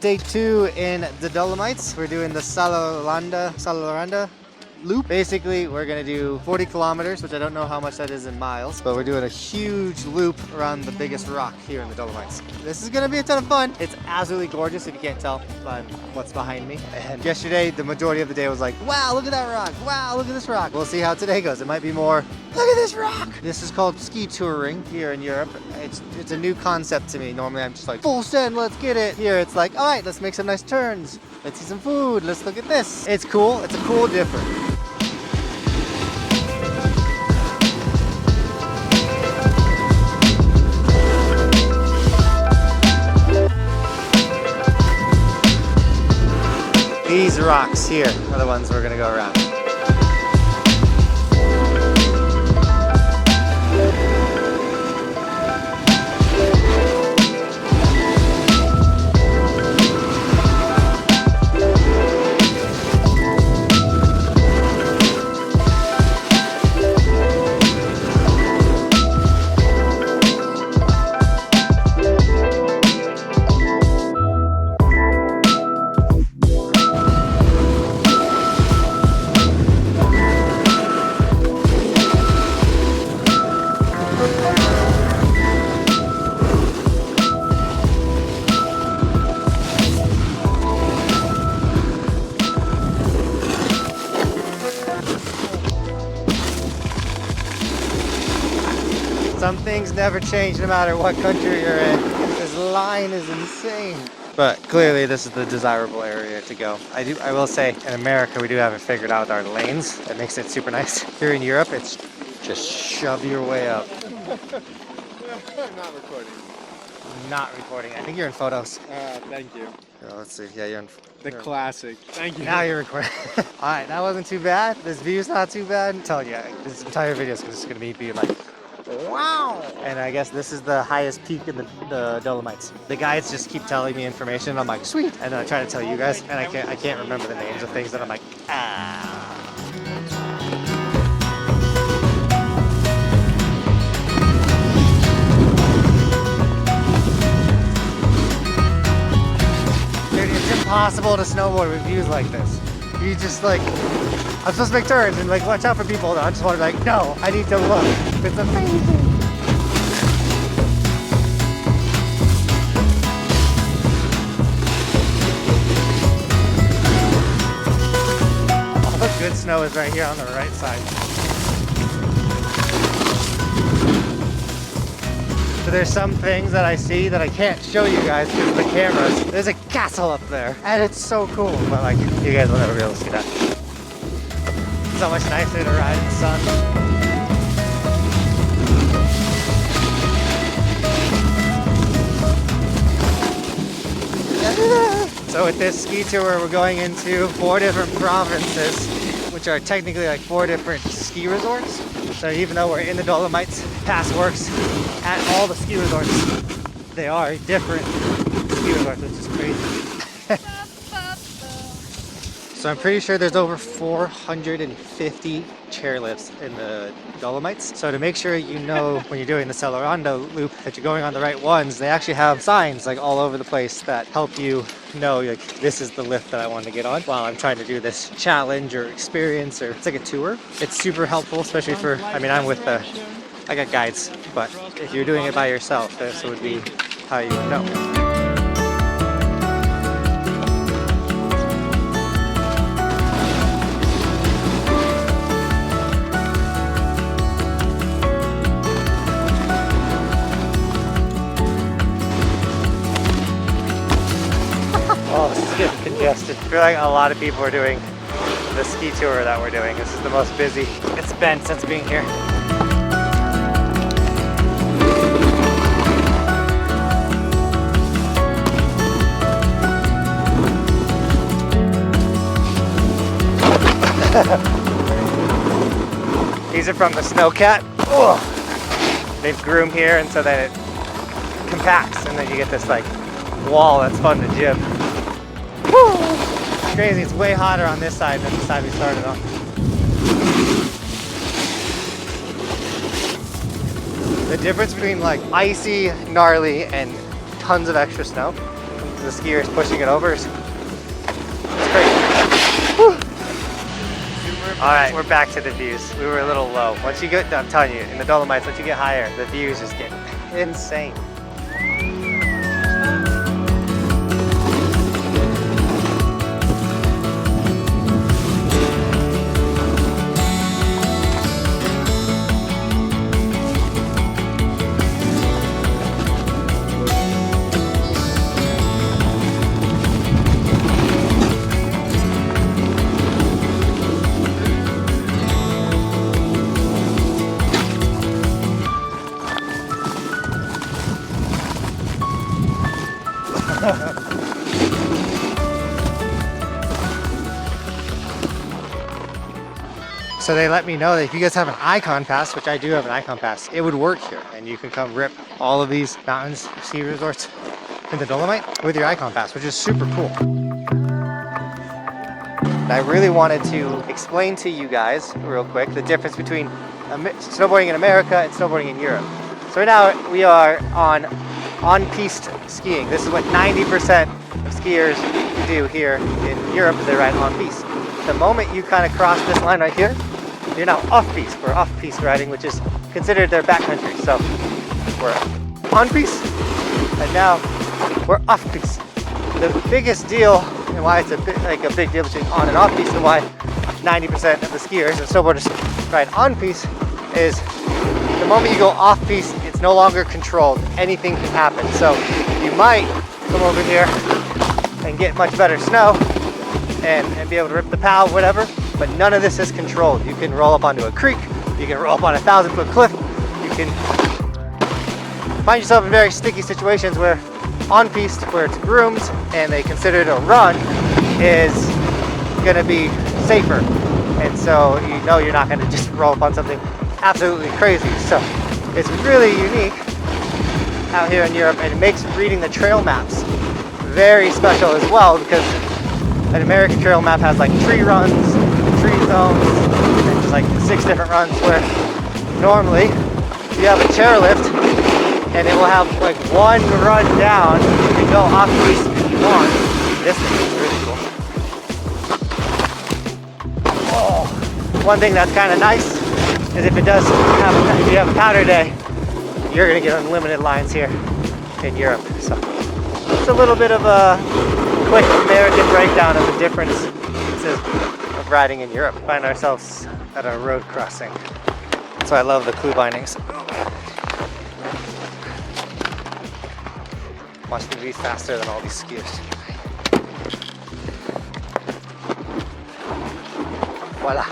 Day 2 in the Dolomites. We're doing the Sellaronda loop. Basically, we're gonna do 40 kilometers, which I don't know how much that is in miles, but we're doing a huge loop around the biggest rock here in the Dolomites. This is gonna be a ton of fun. It's absolutely gorgeous if you can't tell by what's behind me. And yesterday, the majority of the day was like, wow, look at that rock. Wow, look at this rock. We'll see how today goes. It might be more, look at this rock. This is called ski touring here in Europe. It's a new concept to me. Normally, I'm just like, full send, let's get it. Here, it's like, all right, let's make some nice turns. Let's see some food. Let's look at this. It's cool. It's a cool different. These rocks here are the ones we're gonna go around. Some things never change no matter what country you're in. This line is insane. But clearly this is the desirable area to go. I will say in America we do have it figured out with our lanes. That makes it super nice. Here in Europe it's just shove your way up. Not recording. Not recording. I think you're in photos. Thank you. Oh, let's see. Yeah, you're in The classic. Thank you. Now you're recording. Alright, that wasn't too bad. This view's not too bad. I'm telling you, this entire video is just gonna be being like, wow! And I guess this is the highest peak in the Dolomites. The guides just keep telling me information. I'm like, sweet. And then I try to tell you guys, and I can't remember the names of things that I'm like, ah. Dude, it's impossible to snowboard with views like this. You just like, I'm supposed to make turns and like watch out for people. I just want to be like, no, I need to look. It's amazing. All the good snow is right here on the right side. So there's some things that I see that I can't show you guys because of the cameras. There's a castle up there and it's so cool, but like you guys will never be able to see that. So much nicer to ride in the sun. So with this ski tour, we're going into 4 different provinces, which are technically like 4 different ski resorts. So even though we're in the Dolomites, Pass works at all the ski resorts. They are different ski resorts, which is crazy. So I'm pretty sure there's over 450 chairlifts in the Dolomites. So to make sure you know when you're doing the Sellaronda loop that you're going on the right ones, they actually have signs like all over the place that help you know like this is the lift that I want to get on while I'm trying to do this challenge or experience, or it's like a tour. It's super helpful, especially for, I mean, I'm with I got guides, but if you're doing it by yourself, this would be how you would know. Oh, this is getting congested. I feel like a lot of people are doing the ski tour that we're doing. This is the most busy it's been since being here. These are from the Snowcat. Oh. They've groomed here and so that it compacts and then you get this like wall that's fun to jib. Woo! It's crazy, it's way hotter on this side than the side we started on. The difference between like icy, gnarly, and tons of extra snow the skiers pushing it over. It's crazy. Whew. All right, we're back to the views. We were a little low. Once you get, I'm telling you, in the Dolomites, once you get higher, the views just get insane. So they let me know that if you guys have an icon pass, which I do have an icon pass, it would work here. And you can come rip all of these mountains, ski resorts in the Dolomite with your icon pass, which is super cool. I really wanted to explain to you guys real quick the difference between snowboarding in America and snowboarding in Europe. So right now we are on-piste skiing. This is what 90% of skiers do here in Europe, is they ride on-piste. The moment you kind of cross this line right here, you're now off-piste. We're off-piste riding, which is considered their backcountry. So we're on-piste, and now we're off-piste. The biggest deal, and why it's a big deal between on and off-piste, and why 90% of the skiers and snowboarders ride on-piste, is the moment you go off-piste, it's no longer controlled. Anything can happen. So you might come over here and get much better snow and be able to rip the POW, whatever, but none of this is controlled. You can roll up onto a creek, you can roll up on a 1,000-foot cliff, you can find yourself in very sticky situations where on-piste, where it's groomed and they consider it a run, is gonna be safer. And so you know you're not gonna just roll up on something absolutely crazy. So it's really unique out here in Europe, and it makes reading the trail maps very special as well, because an American trail map has like tree runs, tree zones, and just like 6 different runs, where normally you have a chairlift and it will have like one run down. You can go off piste if you want. This thing is really cool. Oh. One thing that's kind of nice is if you have a powder day, you're gonna get unlimited lines here in Europe. So it's a little bit of a quick American breakdown of the differences of riding in Europe. We find ourselves at a road crossing. That's why I love the clue bindings. Watch me be faster than all these skiers. Voila.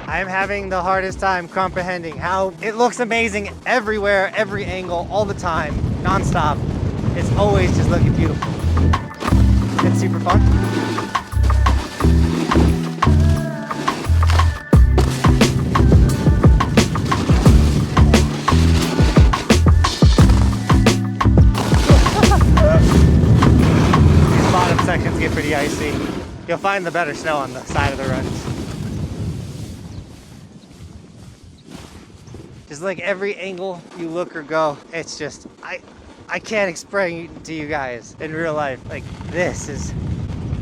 I am having the hardest time comprehending how it looks amazing everywhere, every angle, all the time, non-stop. It's always just looking beautiful. It's super fun. These bottom sections get pretty icy. You'll find the better snow on the side of the runs. Just like every angle you look or go, it's just, I can't explain to you guys in real life. Like, this is,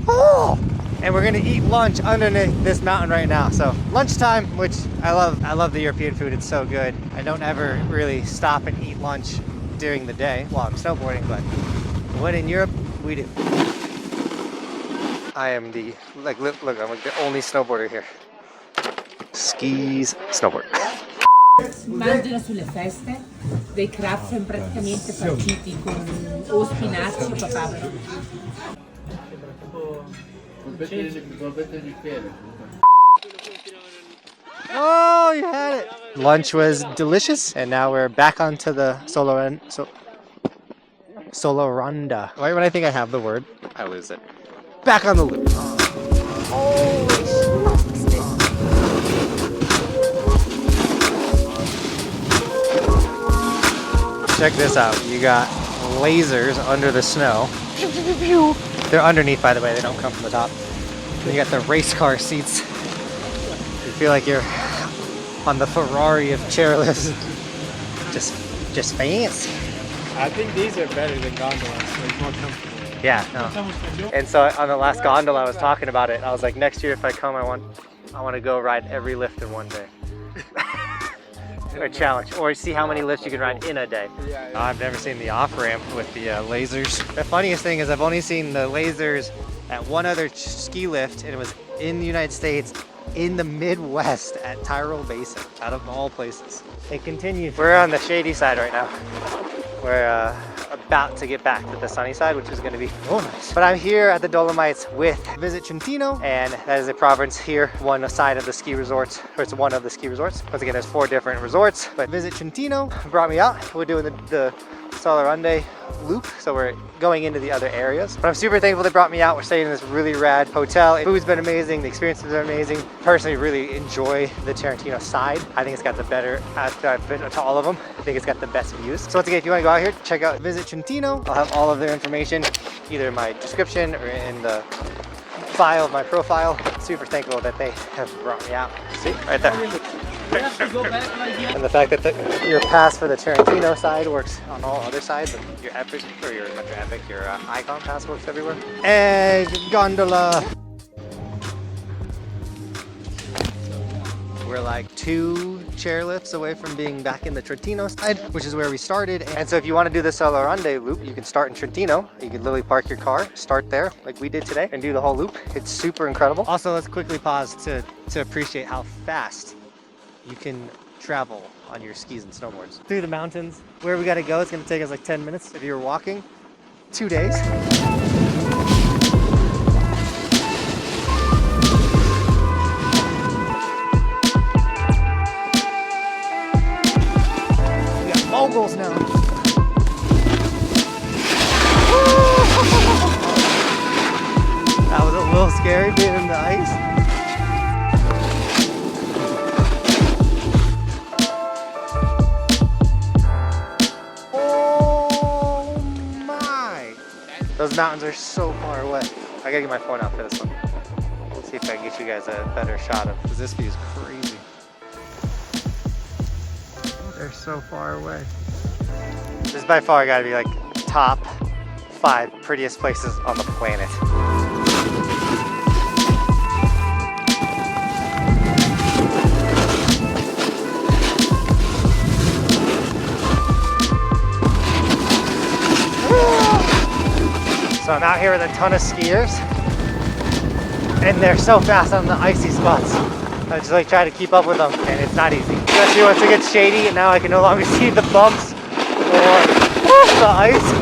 oh! And we're gonna eat lunch underneath this mountain right now. So lunchtime, which I love the European food, it's so good. I don't ever really stop and eat lunch during the day while I'm snowboarding, but when in Europe, we do. I am the, like, look, I'm like the only snowboarder here. Skis, snowboard. Mangiano sulle feste dei krapfen praticamente farciti con o spinaci o papavero. Oh, you had it! Lunch was delicious, and now we're back onto the Sellaronda. Right when I think I have the word, I lose it. Back on the loop. Holy smokes! Check this out. You got lasers under the snow. They're underneath, by the way. They don't come from the top. And you got the race car seats. You feel like you're on the Ferrari of chairlifts. Just fancy. I think these are better than gondolas. Like more comfortable. Yeah, no. And so on the last gondola, I was talking about it. I was like, next year if I come, I want to go ride every lift in one day. A challenge, or see how many lifts you can ride in a day. Yeah. I've never seen the off-ramp with the lasers. The funniest thing is I've only seen the lasers at one other ski lift, and it was in the United States, in the Midwest at Tyrol Basin, out of all places. It continues. We're on the shady side right now. We're about to get back to the sunny side, which is going to be oh nice. But I'm here at the Dolomites with Visit Trentino, and that is a province here, one side of the ski resorts, or it's one of the ski resorts. Once again, there's 4 different resorts, but Visit Trentino brought me out. We're doing the Sellaronda loop, so we're going into the other areas. But I'm super thankful they brought me out. We're staying in this really rad hotel. The food's been amazing, the experience has been amazing. Personally, really enjoy the Trentino side. I think it's got the better, after I've been to all of them, I think it's got the best views. So once again, if you want to go out here, check out Visit Trentino. I'll have all of their information either in my description or in the file of my profile. Super thankful that they have brought me out. See, right there. And the fact that your pass for the Trentino side works on all other sides, and your Epic, or your not your Epic, your Icon pass works everywhere. And gondola. We're like 2 chairlifts away from being back in the Trentino side, which is where we started. And so if you want to do the Sellaronda loop, you can start in Trentino. You can literally park your car, start there like we did today, and do the whole loop. It's super incredible. Also, let's quickly pause to appreciate how fast you can travel on your skis and snowboards. Through the mountains, where we gotta go, it's gonna take us like 10 minutes. If you're walking, 2 days. Moguls now. That was a little scary being in the ice. Oh my! Those mountains are so far away. I gotta get my phone out for this one. Let's see if I can get you guys a better shot of, because this view is crazy. They're so far away. This is by far gotta be like top 5 prettiest places on the planet. So I'm out here with a ton of skiers, and they're so fast on the icy spots. I just like try to keep up with them, and it's not easy. Especially once it gets shady, and now I can no longer see the bumps or the ice.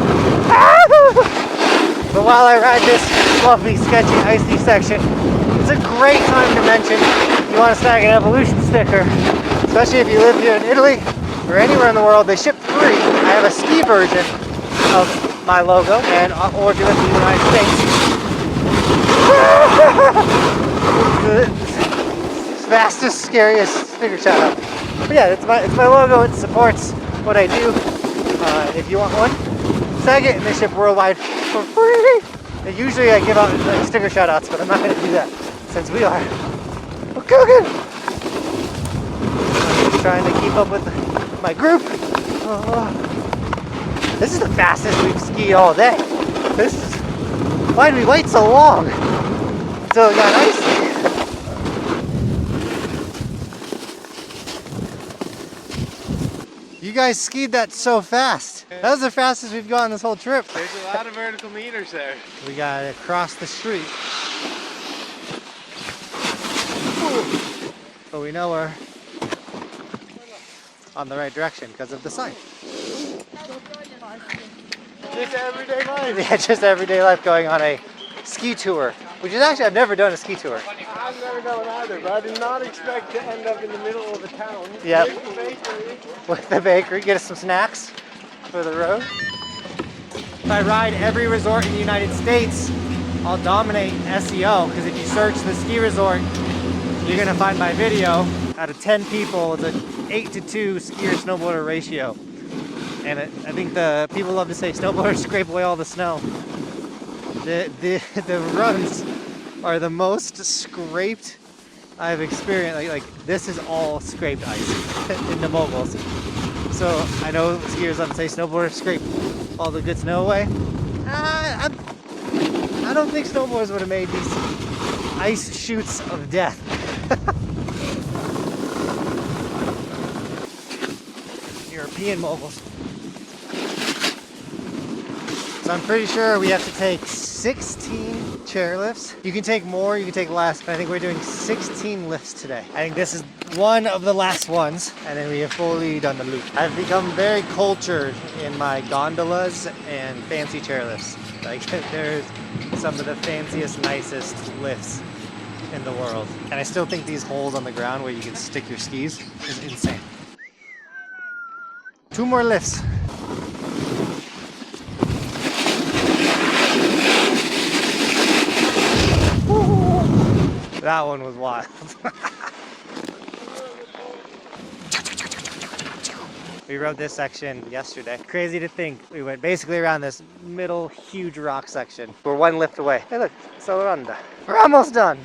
But while I ride this fluffy, sketchy, icy section, it's a great time to mention you want to snag an Evolution sticker. Especially if you live here in Italy or anywhere in the world, they ship free. I have a ski version of my logo, and or if you live in the United States. Fastest, scariest sticker shout out. But yeah, it's my logo. It supports what I do. If you want one, snag it, and they ship worldwide for free. And usually I give out like, sticker shout outs, but I'm not going to do that since we're cooking. I'm just trying to keep up with my group. This is the fastest we've skied all day. Why did we wait so long until it got icy? You guys skied that so fast. That was the fastest we've gone this whole trip. There's a lot of vertical meters there. We gotta cross the street. But we know we're on the right direction because of the sign. Just everyday life. Yeah, just everyday life going on a ski tour. Which is actually, I've never done a ski tour. I've never done one either, but I did not expect to end up in the middle of a town. Yep. With the bakery. With the bakery, get us some snacks for the road. If I ride every resort in the United States, I'll dominate SEO, because if you search the ski resort, you're gonna find my video. Out of 10 people, it's an 8-to-2 skier snowboarder ratio. And I think the people love to say snowboarders scrape away all the snow. The runs are the most scraped I've experienced. Like this is all scraped ice in the moguls. So I know skiers love to say snowboarders scrape all the good snow away. I don't think snowboarders would have made these ice chutes of death. European moguls. So I'm pretty sure we have to take 16 chairlifts. You can take more, you can take less, but I think we're doing 16 lifts today. I think this is one of the last ones, and then we have fully done the loop. I've become very cultured in my gondolas and fancy chairlifts. Like, there's some of the fanciest, nicest lifts in the world. And I still think these holes on the ground where you can stick your skis is insane. 2 more lifts. That one was wild. We rode this section yesterday. Crazy to think we went basically around this middle huge rock section. We're 1 lift away. Hey look, Sellaronda. We're almost done.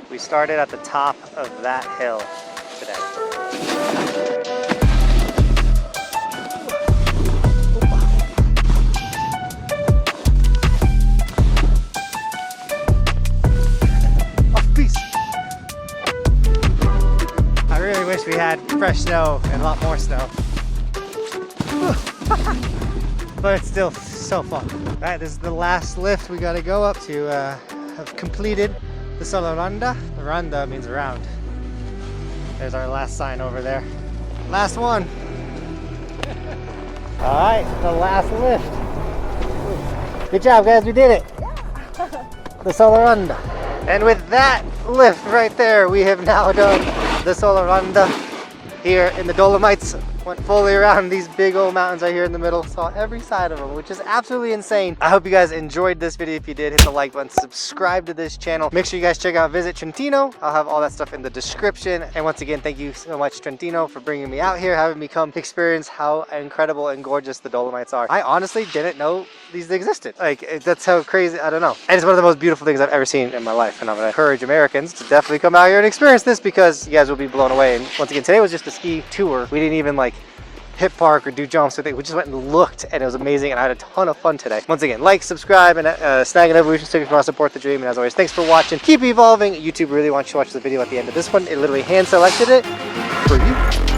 We started at the top of that hill today. I really wish we had fresh snow and a lot more snow. But it's still so fun. All right, this is the last lift we gotta go up to have completed the Sellaronda. Randa means around. There's our last sign over there. Last one. All right, the last lift. Good job, guys, we did it. The Sellaronda. And with that lift right there, we have now done the Sellaronda here in the Dolomites. Went fully around these big old mountains right here in the middle. Saw every side of them, which is absolutely insane. I hope you guys enjoyed this video. If you did, hit the like button, subscribe to this channel. Make sure you guys check out Visit Trentino. I'll have all that stuff in the description. And once again, thank you so much, Trentino, for bringing me out here, having me come experience how incredible and gorgeous the Dolomites are. I honestly didn't know these existed. Like, that's how crazy, I don't know. And it's one of the most beautiful things I've ever seen in my life. And I'm gonna encourage Americans to definitely come out here and experience this, because you guys will be blown away. And once again, today was just a ski tour. We didn't even like hit park or do jumps with it. We just went and looked, and it was amazing, and I had a ton of fun today. Once again, like, subscribe, and snag an evolution sticker if you want to support the dream. And as always, thanks for watching. Keep evolving. YouTube really wants you to watch the video at the end of this one. It literally hand selected it for you.